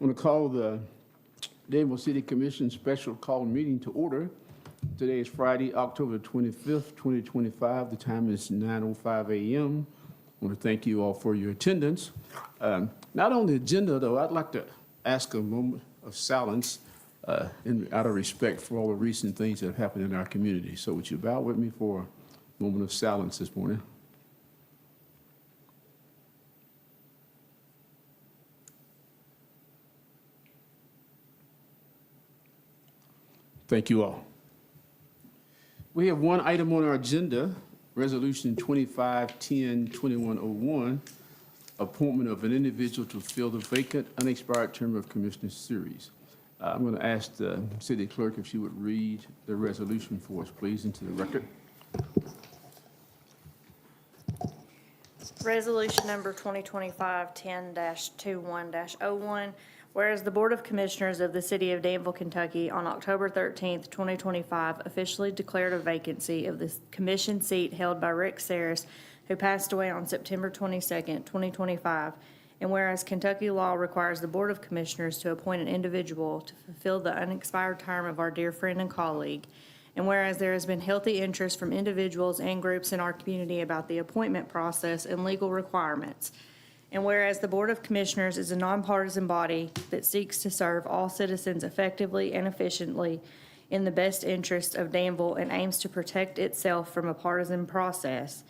I want to call the Danville City Commission special call meeting to order. Today is Friday, October 25th, 2025. The time is 9:05 a.m. I want to thank you all for your attendance. Not on the agenda, though, I'd like to ask a moment of silence out of respect for all the recent things that have happened in our community. So would you bow with me for a moment of silence this morning? Thank you all. We have one item on our agenda, Resolution 2510-2101, appointment of an individual to fill the vacant, unexpired term of Commissioner Series. I'm going to ask the city clerk if she would read the resolution for us, please, into the record. Resolution number 2025-10-21-01, whereas the Board of Commissioners of the City of Danville, Kentucky on October 13th, 2025 officially declared a vacancy of the commission seat held by Rick Saris, who passed away on September 22nd, 2025, and whereas Kentucky law requires the Board of Commissioners to appoint an individual to fulfill the unexpired term of our dear friend and colleague, and whereas there has been healthy interest from individuals and groups in our community about the appointment process and legal requirements, and whereas the Board of Commissioners is a nonpartisan body that seeks to serve all citizens effectively and efficiently in the best interest of Danville and aims to protect itself from a partisan process,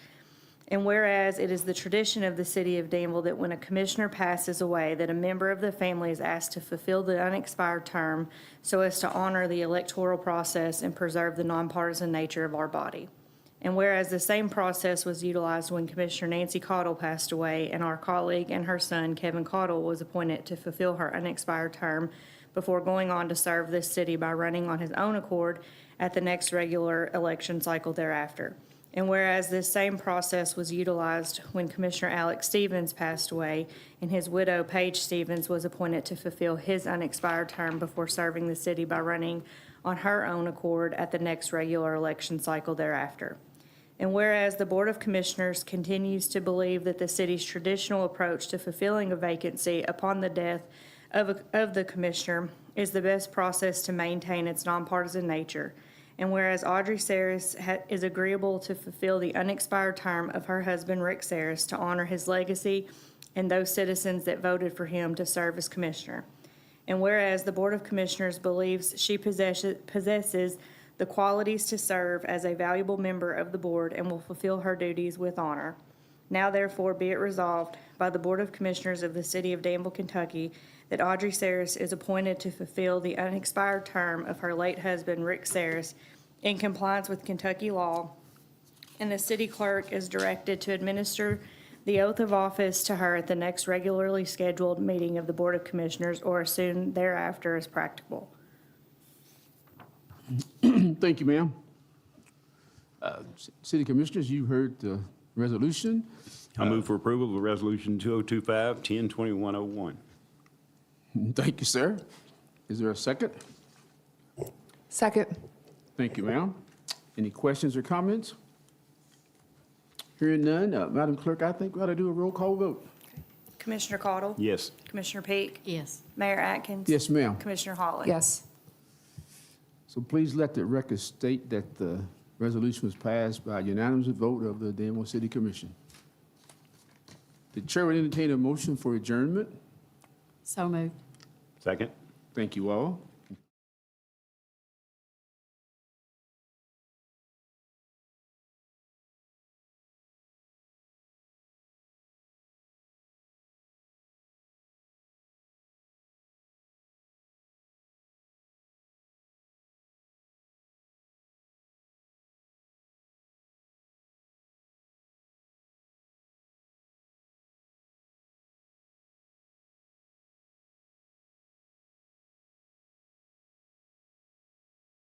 and whereas it is the tradition of the City of Danville that when a commissioner passes away, that a member of the family is asked to fulfill the unexpired term so as to honor the electoral process and preserve the nonpartisan nature of our body. And whereas the same process was utilized when Commissioner Nancy Cottle passed away and our colleague and her son, Kevin Cottle, was appointed to fulfill her unexpired term before going on to serve this city by running on his own accord at the next regular election cycle thereafter. And whereas this same process was utilized when Commissioner Alex Stevens passed away and his widow, Paige Stevens, was appointed to fulfill his unexpired term before serving the city by running on her own accord at the next regular election cycle thereafter. And whereas the Board of Commissioners continues to believe that the city's traditional approach to fulfilling a vacancy upon the death of the commissioner is the best process to maintain its nonpartisan nature, and whereas Audrey Saris is agreeable to fulfill the unexpired term of her husband, Rick Saris, to honor his legacy and those citizens that voted for him to serve as commissioner. And whereas the Board of Commissioners believes she possesses the qualities to serve as a valuable member of the board and will fulfill her duties with honor. Now therefore be it resolved by the Board of Commissioners of the City of Danville, Kentucky, that Audrey Saris is appointed to fulfill the unexpired term of her late husband, Rick Saris, in compliance with Kentucky law, and the city clerk is directed to administer the oath of office to her at the next regularly scheduled meeting of the Board of Commissioners or as soon thereafter as practicable. Thank you, ma'am. City Commissioners, you heard the resolution. I move for approval of Resolution 2025-10-2101. Thank you, sir. Is there a second? Second. Thank you, ma'am. Any questions or comments? Hearing none, Madam Clerk, I think we ought to do a roll call vote. Commissioner Cottle? Yes. Commissioner Peak? Yes. Mayor Atkins? Yes, ma'am. Commissioner Hawley? Yes. So please let the record state that the resolution was passed by a unanimous vote of the Danville City Commission. The chair will entertain a motion for adjournment. So moved. Second. Thank you all.